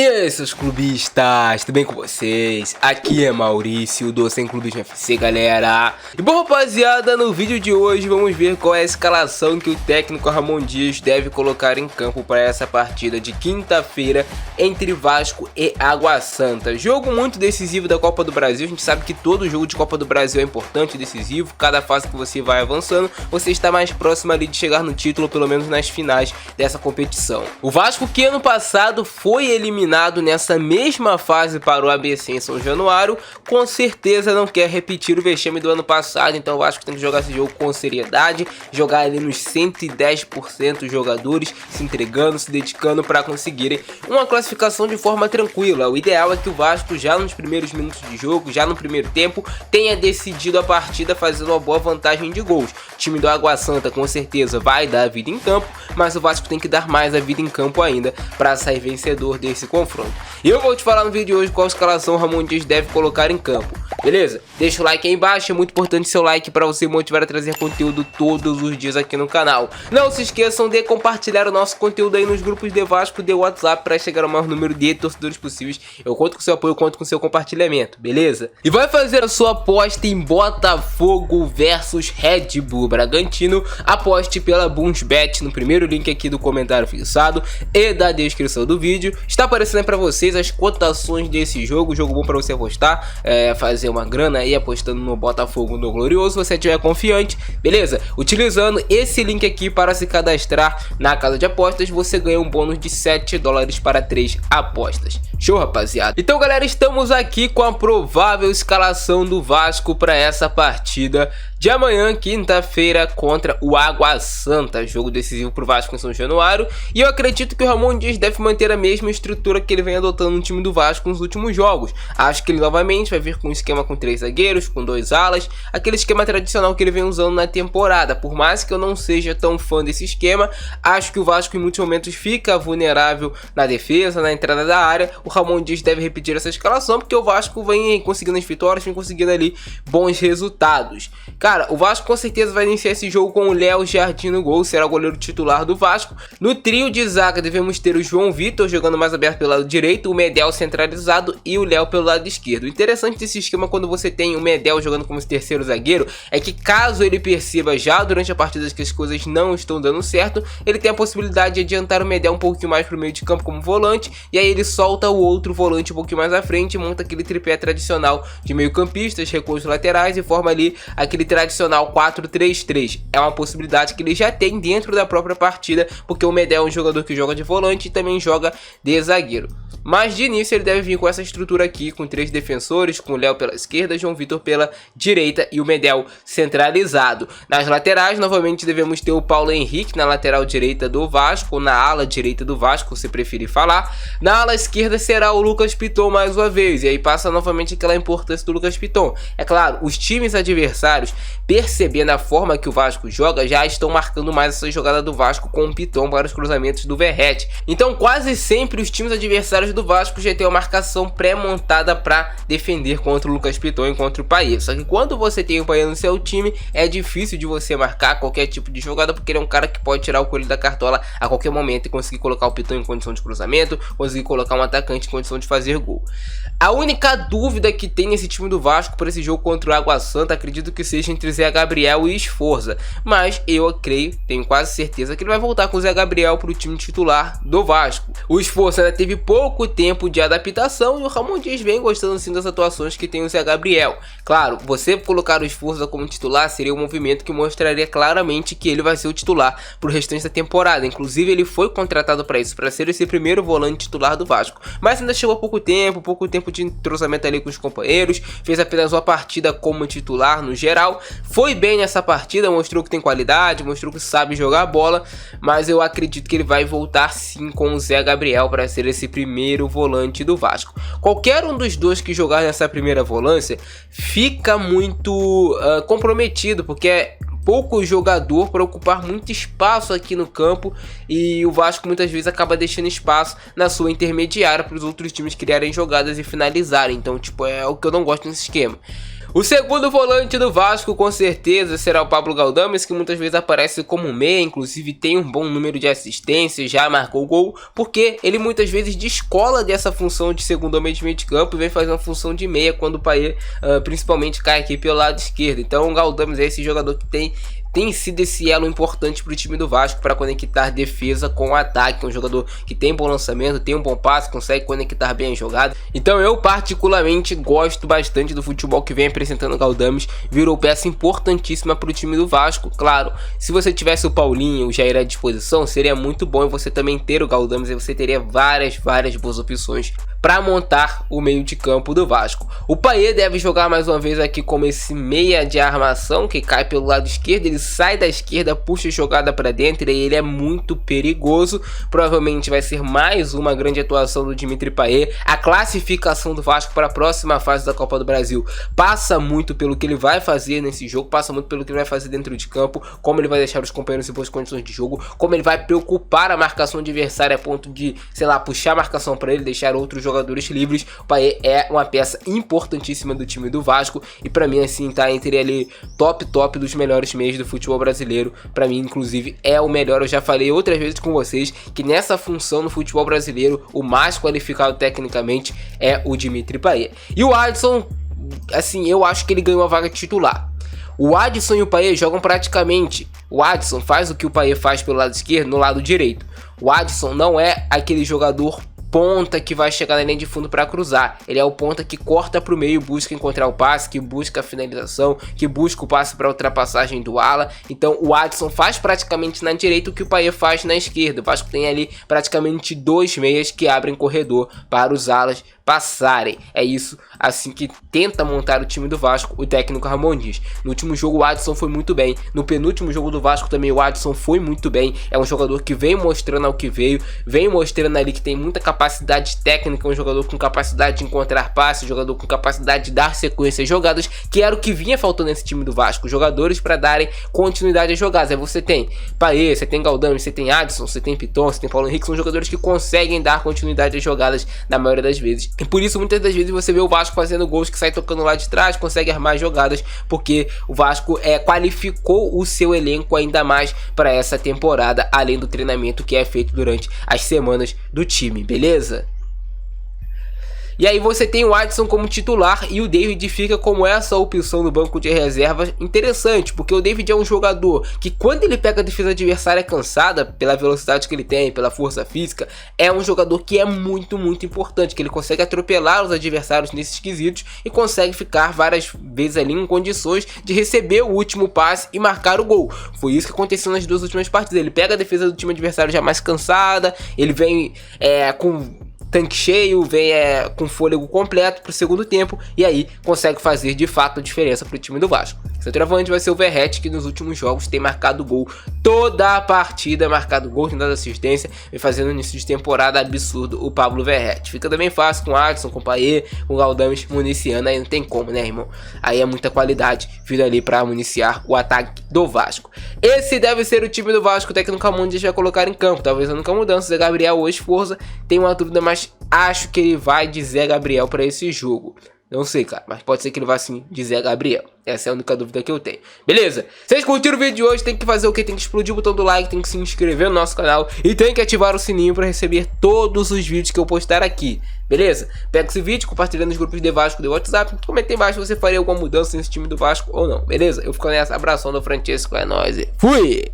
E aí, seus clubistas, tudo bem com vocês? Aqui é Maurício do Sem Clubismo FC, galera. E bom, rapaziada, no vídeo de hoje vamos ver qual é a escalação que o técnico Ramon Dias deve colocar em campo para essa partida de quinta-feira entre Vasco e Água Santa. Jogo muito decisivo da Copa do Brasil. A gente sabe que todo jogo de Copa do Brasil é importante e decisivo. Cada fase que você vai avançando, você está mais próximo ali de chegar no título, pelo menos nas finais dessa competição. O Vasco, que ano passado foi eliminado nessa mesma fase para o ABC em São Januário, com certeza não quer repetir o vexame do ano passado. Então o Vasco tem que jogar esse jogo com seriedade, jogar ali nos 110% os jogadores, se entregando, se dedicando para conseguirem uma classificação de forma tranquila. O ideal é que o Vasco, já nos primeiros minutos de jogo, já no primeiro tempo, tenha decidido a partida fazendo uma boa vantagem de gols. O time do Água Santa com certeza vai dar a vida em campo, mas o Vasco tem que dar mais a vida em campo ainda para sair vencedor desse confronto. E eu vou te falar no vídeo de hoje qual escalação o Ramon Dias deve colocar em campo, beleza? Deixa o like aí embaixo, é muito importante seu like para você motivar a trazer conteúdo todos os dias aqui no canal. Não se esqueçam de compartilhar o nosso conteúdo aí nos grupos de Vasco de WhatsApp para chegar ao maior número de torcedores possíveis. Eu conto com seu apoio, conto com seu compartilhamento, beleza? E vai fazer a sua aposta em Botafogo versus Red Bull Bragantino. Aposte pela Bunsbet no primeiro link aqui do comentário fixado e da descrição do vídeo. Está aparecendo aí pra vocês as cotações desse jogo bom pra você apostar, fazer uma grana aí apostando no Botafogo no Glorioso, se você estiver confiante, beleza? Utilizando esse link aqui para se cadastrar na casa de apostas, você ganha um bônus de $7 para 3 apostas. Show, rapaziada? Então, galera, estamos aqui com a provável escalação do Vasco para essa partida de amanhã, quinta-feira, contra o Água Santa, jogo decisivo pro Vasco em São Januário. E eu acredito que o Ramon Dias deve manter a mesma estrutura que ele vem adotando no time do Vasco nos últimos jogos. Acho que ele novamente vai vir com um esquema com 3 zagueiros, com 2 alas, aquele esquema tradicional que ele vem usando na temporada. Por mais que eu não seja tão fã desse esquema, acho que o Vasco em muitos momentos fica vulnerável na defesa, na entrada da área. O Ramon Dias deve repetir essa escalação, porque o Vasco vem conseguindo as vitórias, vem conseguindo ali bons resultados. Cara, o Vasco com certeza vai iniciar esse jogo com o Léo Jardim no gol, será o goleiro titular do Vasco. No trio de zaga devemos ter o João Vitor jogando mais aberto pelo lado direito, o Medel centralizado e o Léo pelo lado esquerdo. O interessante desse esquema, quando você tem o Medel jogando como terceiro zagueiro, é que caso ele perceba já durante a partida que as coisas não estão dando certo, ele tem a possibilidade de adiantar o Medel um pouquinho mais para o meio de campo como volante, e aí ele solta o outro volante um pouquinho mais à frente e monta aquele tripé tradicional de meio campistas, recuos laterais e forma ali aquele tradicional 4-3-3. É uma possibilidade que ele já tem dentro da própria partida, porque o Medel é um jogador que joga de volante e também joga de zagueiro. Mas de início ele deve vir com essa estrutura aqui, com 3 defensores, com o Léo pela esquerda, João Vitor pela direita e o Medel centralizado. Nas laterais, novamente devemos ter o Paulo Henrique na lateral direita do Vasco, ou na ala direita do Vasco, se preferir falar. Na ala esquerda será o Lucas Piton mais uma vez, e aí passa novamente aquela importância do Lucas Piton. É claro, os times adversários, percebendo a forma que o Vasco joga, já estão marcando mais essa jogada do Vasco com o Piton para os cruzamentos do Verratti. Então quase sempre os times adversários do Vasco já tem uma marcação pré-montada para defender contra o Lucas Piton e contra o Payet. Só que quando você tem o Payet no seu time, é difícil de você marcar qualquer tipo de jogada, porque ele é um cara que pode tirar o coelho da cartola a qualquer momento e conseguir colocar o Piton em condição de cruzamento, conseguir colocar um atacante em condição de fazer gol. A única dúvida que tem nesse time do Vasco para esse jogo contra o Água Santa, acredito que seja entre Zé Gabriel e Sforza, mas eu creio, tenho quase certeza que ele vai voltar com o Zé Gabriel para o time titular do Vasco. O Sforza ainda teve pouco tempo de adaptação e o Ramon Dias vem gostando sim das atuações que tem o Zé Gabriel. Claro, você colocar o Sforza como titular seria um movimento que mostraria claramente que ele vai ser o titular pro restante da temporada. Inclusive ele foi contratado para isso, para ser esse primeiro volante titular do Vasco, mas ainda chegou há pouco tempo de entrosamento ali com os companheiros, fez apenas uma partida como titular no geral, foi bem nessa partida, mostrou que tem qualidade, mostrou que sabe jogar a bola, mas eu acredito que ele vai voltar sim com o Zé Gabriel para ser esse primeiro volante do Vasco. Qualquer um dos dois que jogar nessa primeira volância fica muito comprometido, porque é pouco jogador para ocupar muito espaço aqui no campo, e o Vasco muitas vezes acaba deixando espaço na sua intermediária para os outros times criarem jogadas e finalizarem. Então, tipo, é o que eu não gosto nesse esquema. O segundo volante do Vasco com certeza será o Pablo Galdames, que muitas vezes aparece como meia, inclusive tem um bom número de assistências, já marcou gol, porque ele muitas vezes descola dessa função de segundo homem de meio de campo e vem fazer uma função de meia quando o Payet principalmente cai aqui pelo lado esquerdo. Então o Galdames é esse jogador que tem sido esse elo importante para o time do Vasco para conectar defesa com ataque. É um jogador que tem bom lançamento, tem um bom passe, consegue conectar bem a jogada. Então eu particularmente gosto bastante do futebol que vem apresentando o Galdames. Virou peça importantíssima para o time do Vasco. Claro, se você tivesse o Paulinho, o Jair à disposição, seria muito bom você também ter o Galdames e você teria várias boas opções para montar o meio de campo do Vasco. O Payet deve jogar mais uma vez aqui como esse meia de armação que cai pelo lado esquerdo. Ele sai da esquerda, puxa a jogada para dentro e ele é muito perigoso. Provavelmente vai ser mais uma grande atuação do Dimitri Payet. A classificação do Vasco para a próxima fase da Copa do Brasil passa muito pelo que ele vai fazer nesse jogo, passa muito pelo que ele vai fazer dentro de campo, como ele vai deixar os companheiros em boas condições de jogo, como ele vai preocupar a marcação adversária a ponto de, sei lá, puxar a marcação para ele, deixar outros jogadores livres. O Payet é uma peça importantíssima do time do Vasco e para mim assim tá entre ali top dos melhores meios do futebol brasileiro. Para mim inclusive é o melhor. Eu já falei outras vezes com vocês que nessa função no futebol brasileiro o mais qualificado tecnicamente é o Dimitri Payet. E o Adson, assim, eu acho que ele ganhou uma vaga de titular. O Adson e o Payet jogam praticamente. O Adson faz o que o Payet faz pelo lado esquerdo no lado direito. O Adson não é aquele jogador ponta que vai chegar na linha de fundo para cruzar. Ele é o ponta que corta para o meio, busca encontrar o passe, que busca a finalização, que busca o passe para ultrapassagem do ala. Então o Adson faz praticamente na direita o que o Payet faz na esquerda. O Vasco tem ali praticamente dois meias que abrem corredor para os alas passarem. É isso assim que tenta montar o time do Vasco o técnico Ramon Dias. No último jogo o Adson foi muito bem, no penúltimo jogo do Vasco também o Adson foi muito bem. É um jogador que vem mostrando ao que veio, vem mostrando ali que tem muita capacidade técnica, um jogador com capacidade de encontrar passe, um jogador com capacidade de dar sequência às jogadas, que era o que vinha faltando nesse time do Vasco, jogadores para darem continuidade às jogadas. Aí você tem Payet, você tem Galdames, você tem Adson, você tem Piton, você tem Paulo Henrique, são jogadores que conseguem dar continuidade às jogadas na maioria das vezes. E por isso muitas das vezes você vê o Vasco fazendo gols que sai tocando lá de trás, consegue armar jogadas, porque o Vasco qualificou o seu elenco ainda mais para essa temporada, além do treinamento que é feito durante as semanas do time, beleza? E aí você tem o Adson como titular e o David fica como essa opção no banco de reservas interessante, porque o David é um jogador que quando ele pega a defesa adversária cansada, pela velocidade que ele tem, pela força física, é um jogador que é muito importante, que ele consegue atropelar os adversários nesses quesitos e consegue ficar várias vezes ali em condições de receber o último passe e marcar o gol. Foi isso que aconteceu nas duas últimas partidas. Ele pega a defesa do time adversário já mais cansada, ele vem com tanque cheio, vem com fôlego completo pro segundo tempo e aí consegue fazer de fato a diferença pro time do Vasco. Centroavante vai ser o Verratti, que nos últimos jogos tem marcado gol toda a partida, marcado gol, tem dado assistência, vem fazendo um início de temporada absurdo o Pablo Verratti. Fica também fácil com o Adson, com o Payet, com o Galdames municiando, aí não tem como, né, irmão? Aí é muita qualidade vindo ali para municiar o ataque do Vasco. Esse deve ser o time do Vasco, o técnico Ramon Dias vai colocar em campo, talvez a única mudança, Zé Gabriel ou Esforza, tem uma dúvida, mas acho que ele vai de Zé Gabriel para esse jogo. Não sei, cara, mas pode ser que ele vá sim de Zé Gabriel. Essa é a única dúvida que eu tenho. Beleza? Vocês curtiram o vídeo de hoje, tem que fazer o que? Tem que explodir o botão do like, tem que se inscrever no nosso canal e tem que ativar o sininho para receber todos os vídeos que eu postar aqui. Beleza? Pega esse vídeo, compartilha nos grupos de Vasco do WhatsApp, comenta aí embaixo se você faria alguma mudança nesse time do Vasco ou não. Beleza? Eu fico nessa, abração do Francesco, é nóis e fui!